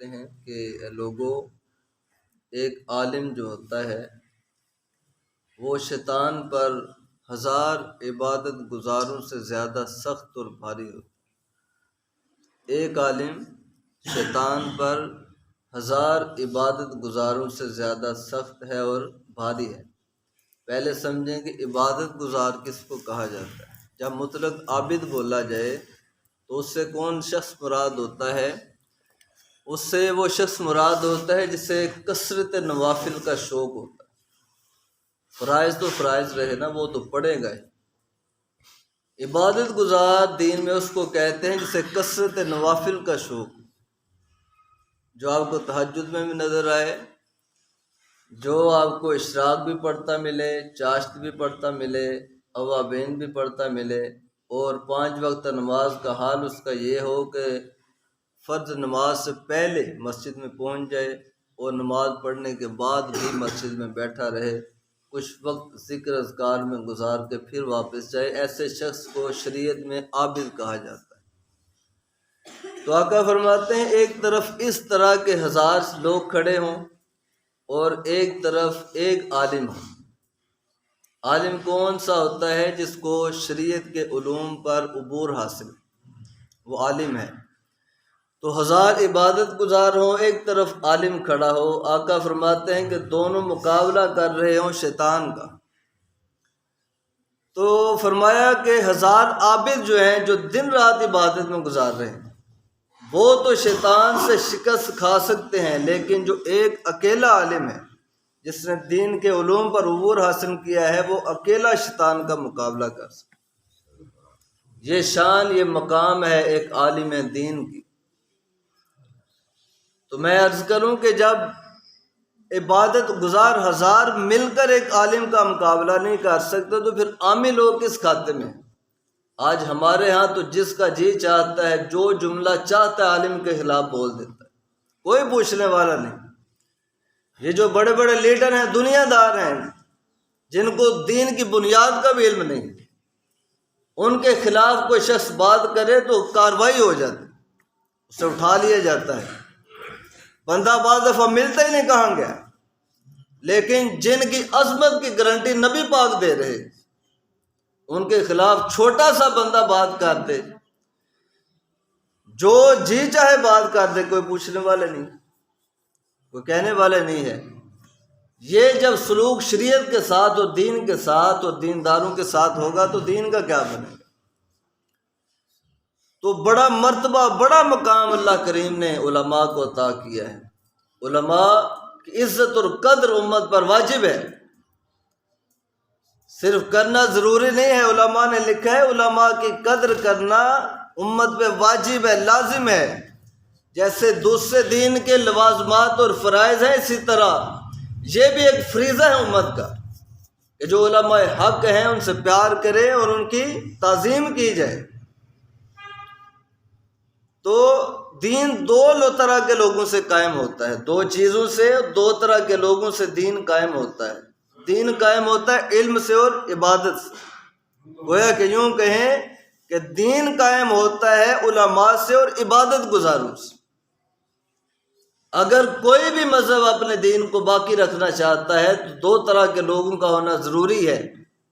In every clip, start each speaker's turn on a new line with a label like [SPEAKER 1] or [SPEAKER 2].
[SPEAKER 1] فرماتے ہیں کہ لوگوں، ایک عالم جو ہوتا ہے وہ شیطان پر 1000 عبادت گزاروں سے زیادہ سخت اور بھاری ہوتا ہے۔ ایک عالم شیطان پر 1000 عبادت گزاروں سے زیادہ سخت ہے اور بھاری ہے۔ پہلے سمجھیں کہ عبادت گزار کس کو کہا جاتا ہے۔ جب مطلق عابد بولا جائے تو اس سے کون شخص مراد ہوتا ہے؟ اس سے وہ شخص مراد ہوتا ہے جسے کثرت نوافل کا شوق ہوتا ہے۔ فرائض تو فرائض رہے نا، وہ تو پڑھے گا ہی۔ عبادت گزار دین میں اس کو کہتے ہیں جسے کثرت نوافل کا شوق، جو آپ کو تہجد میں بھی نظر آئے، جو آپ کو اشراق بھی پڑھتا ملے، چاشت بھی پڑھتا ملے، اوابین بھی پڑھتا ملے، اور 5 وقت نماز کا حال اس کا یہ ہو کہ فرض نماز سے پہلے مسجد میں پہنچ جائے اور نماز پڑھنے کے بعد بھی مسجد میں بیٹھا رہے، کچھ وقت ذکر اذکار میں گزار کے پھر واپس جائے، ایسے شخص کو شریعت میں عابد کہا جاتا ہے۔ تو آقا فرماتے ہیں ایک طرف اس طرح کے 1000 لوگ کھڑے ہوں اور ایک طرف ایک عالم ہو۔ عالم کون سا ہوتا ہے؟ جس کو شریعت کے علوم پر عبور حاصل، وہ عالم ہے۔ تو 1000 عبادت گزار ہوں، ایک طرف عالم کھڑا ہو، آقا فرماتے ہیں کہ دونوں مقابلہ کر رہے ہوں شیطان کا۔ تو فرمایا کہ 1000 عابد جو ہیں، جو دن رات عبادت میں گزار رہے ہیں، وہ تو شیطان سے شکست کھا سکتے ہیں، لیکن جو ایک اکیلا عالم ہے جس نے دین کے علوم پر عبور حاصل کیا ہے، وہ اکیلا شیطان کا مقابلہ کر سکتا۔ یہ شان، یہ مقام ہے ایک عالم دین کی۔ تو میں عرض کروں کہ جب عبادت گزار 1000 مل کر ایک عالم کا مقابلہ نہیں کر سکتے تو پھر عامی لوگ کس کھاتے میں ہیں؟ آج ہمارے ہاں تو جس کا جی چاہتا ہے، جو جملہ چاہتا ہے عالم کے خلاف بول دیتا ہے، کوئی پوچھنے والا نہیں۔ یہ جو بڑے بڑے لیڈر ہیں، دنیا دار ہیں، جن کو دین کی بنیاد کا بھی علم نہیں، ان کے خلاف کوئی شخص بات کرے تو کارروائی ہو جاتی، اسے اٹھا لیا جاتا ہے، بندہ بعض دفعہ ملتا ہی نہیں کہاں گیا۔ لیکن جن کی عظمت کی گارنٹی نبی پاک دے رہے، ان کے خلاف چھوٹا سا بندہ بات کر دے، جو جی چاہے بات کر دے، کوئی پوچھنے والے نہیں، کوئی کہنے والے نہیں ہے۔ یہ جب سلوک شریعت کے ساتھ اور دین کے ساتھ اور دینداروں کے ساتھ ہوگا تو دین کا کیا بنے گا؟ تو بڑا مرتبہ، بڑا مقام اللہ کریم نے علماء کو عطا کیا ہے۔ علماء کی عزت اور قدر امت پر واجب ہے، صرف کرنا ضروری نہیں ہے۔ علماء نے لکھا ہے علماء کی قدر کرنا امت پہ واجب ہے، لازم ہے۔ جیسے دوسرے دین کے لوازمات اور فرائض ہیں، اسی طرح یہ بھی ایک فریضہ ہے امت کا کہ جو علماء حق ہیں ان سے پیار کرے اور ان کی تعظیم کی جائے۔ تو دین دو طرح کے لوگوں سے قائم ہوتا ہے، 2 چیزوں سے، 2 طرح کے لوگوں سے دین قائم ہوتا ہے۔ دین قائم ہوتا ہے علم سے اور عبادت سے۔ گویا کہ یوں کہیں کہ دین قائم ہوتا ہے علماء سے اور عبادت گزاروں سے۔ اگر کوئی بھی مذہب اپنے دین کو باقی رکھنا چاہتا ہے تو 2 طرح کے لوگوں کا ہونا ضروری ہے۔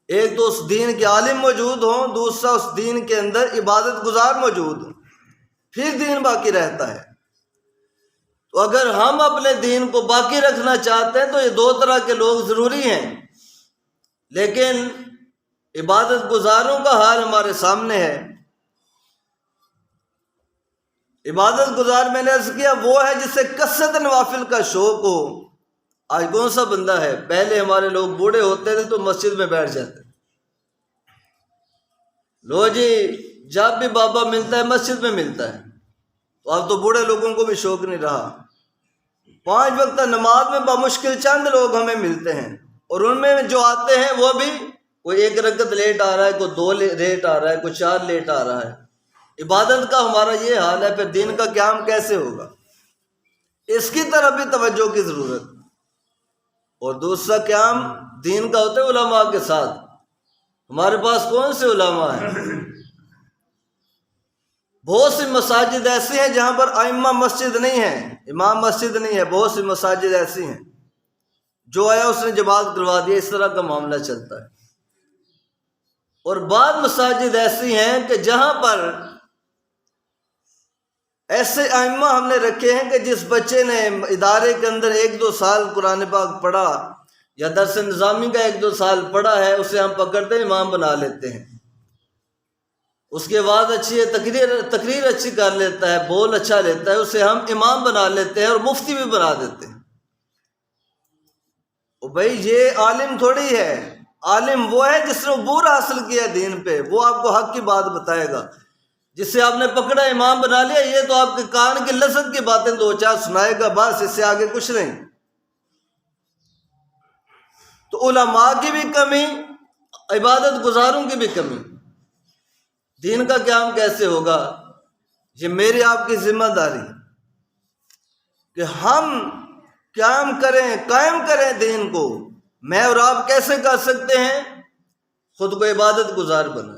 [SPEAKER 1] ایک تو اس دین کے عالم موجود ہوں، دوسرا اس دین کے اندر عبادت گزار موجود ہوں، پھر دین باقی رہتا ہے۔ تو اگر ہم اپنے دین کو باقی رکھنا چاہتے ہیں تو یہ 2 طرح کے لوگ ضروری ہیں۔ لیکن عبادت گزاروں کا حال ہمارے سامنے ہے۔ عبادت گزار میں نے عرض کیا وہ ہے جسے کثرت نوافل کا شوق ہو۔ آج کون سا بندہ ہے؟ پہلے ہمارے لوگ بوڑھے ہوتے تھے تو مسجد میں بیٹھ جاتے، لو جی جب بھی بابا ملتا ہے مسجد میں ملتا ہے۔ تو اب تو بوڑھے لوگوں کو بھی شوق نہیں رہا۔ 5 وقت نماز میں بمشکل چند لوگ ہمیں ملتے ہیں، اور ان میں جو آتے ہیں وہ بھی کوئی 1 رکعت لیٹ آ رہا ہے، کوئی 2 لیٹ آ رہا ہے، کوئی 4 لیٹ آ رہا ہے۔ عبادت کا ہمارا یہ حال ہے، پھر دین کا قیام کیسے ہوگا؟ اس کی طرف بھی توجہ کی ضرورت۔ اور دوسرا قیام دین کا ہوتا ہے علماء کے ساتھ۔ ہمارے پاس کون سے علماء ہیں؟ بہت سی مساجد ایسی ہیں جہاں پر ائمہ مسجد نہیں ہیں، امام مسجد نہیں ہے، بہت سی مساجد ایسی ہیں جو آیا اس نے جماعت کروا دیا، اس طرح کا معاملہ چلتا ہے۔ اور بعض مساجد ایسی ہیں کہ جہاں پر ایسے ائمہ ہم نے رکھے ہیں کہ جس بچے نے ادارے کے اندر 1-2 سال قرآن پاک پڑھا یا درس نظامی کا 1-2 سال پڑھا ہے، اسے ہم پکڑتے ہیں امام بنا لیتے ہیں، اس کے بعد اچھی ہے، تقریر اچھی کر لیتا ہے، بول اچھا لیتا ہے، اسے ہم امام بنا لیتے ہیں اور مفتی بھی بنا دیتے ہیں۔ او بھائی یہ عالم تھوڑی ہے، عالم وہ ہے جس نے عبور حاصل کیا دین پہ، وہ آپ کو حق کی بات بتائے گا۔ جسے آپ نے پکڑا امام بنا لیا، یہ تو آپ کے کان کی لذت کی باتیں 2-4 سنائے گا، بس اس سے آگے کچھ نہیں۔ تو علماء کی بھی کمی، عبادت گزاروں کی بھی کمی، دین کا قیام کیسے ہوگا؟ یہ میری آپ کی ذمہ داری کہ ہم قائم کریں دین کو۔ میں اور آپ کیسے کر سکتے ہیں؟ خود کو عبادت گزار بنا،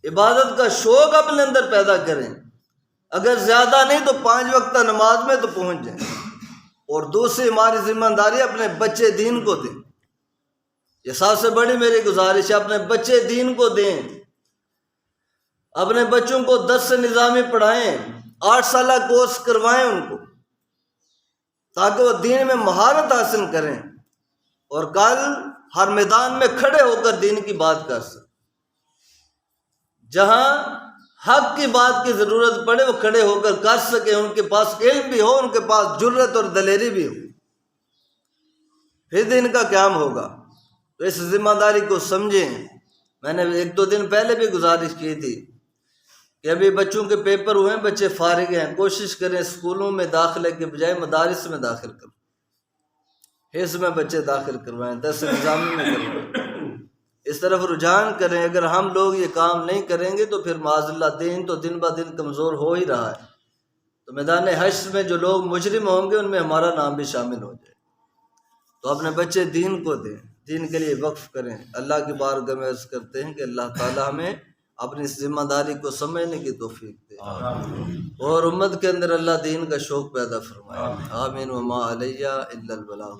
[SPEAKER 1] عبادت کا شوق اپنے اندر پیدا کریں، اگر زیادہ نہیں تو 5 وقت نماز میں تو پہنچ جائیں۔ اور دوسری ہماری ذمہ داری اپنے بچے دین کو دیں، یہ سب سے بڑی میری گزارش ہے، اپنے بچے دین کو دیں، اپنے بچوں کو 10 سے نظامی پڑھائیں، 8 سالہ کورس کروائیں ان کو، تاکہ وہ دین میں مہارت حاصل کریں اور کل ہر میدان میں کھڑے ہو کر دین کی بات کر سکیں۔ جہاں حق کی بات کی ضرورت پڑے وہ کھڑے ہو کر سکیں، ان کے پاس علم بھی ہو، ان کے پاس جرت اور دلیری بھی ہو، پھر دین کا قیام ہوگا۔ تو اس ذمہ داری کو سمجھیں۔ میں نے 1-2 دن پہلے بھی گزارش کی تھی کہ ابھی بچوں کے پیپر ہوئے ہیں، بچے فارغ ہیں، کوشش کریں اسکولوں میں داخلے کے بجائے مدارس میں داخل کریں، حفظ میں بچے داخل کروائیں، درس نظامی میں کروائیں، اس طرف رجحان کریں۔ اگر ہم لوگ یہ کام نہیں کریں گے تو پھر معاذ اللہ دین تو دن بہ دن کمزور ہو ہی رہا ہے، تو میدان حشر میں جو لوگ مجرم ہوں گے ان میں ہمارا نام بھی شامل ہو جائے۔ تو اپنے بچے دین کو دیں، دین کے لیے وقف کریں۔ اللہ کی بارگاہ میں عرض کرتے ہیں کہ اللہ تعالی ہمیں اپنی اس ذمہ داری کو سمجھنے کی توفیق دے اور امت کے اندر اللہ دین کا شوق پیدا فرمائے۔ آمین وما علیہ الا البلاغ۔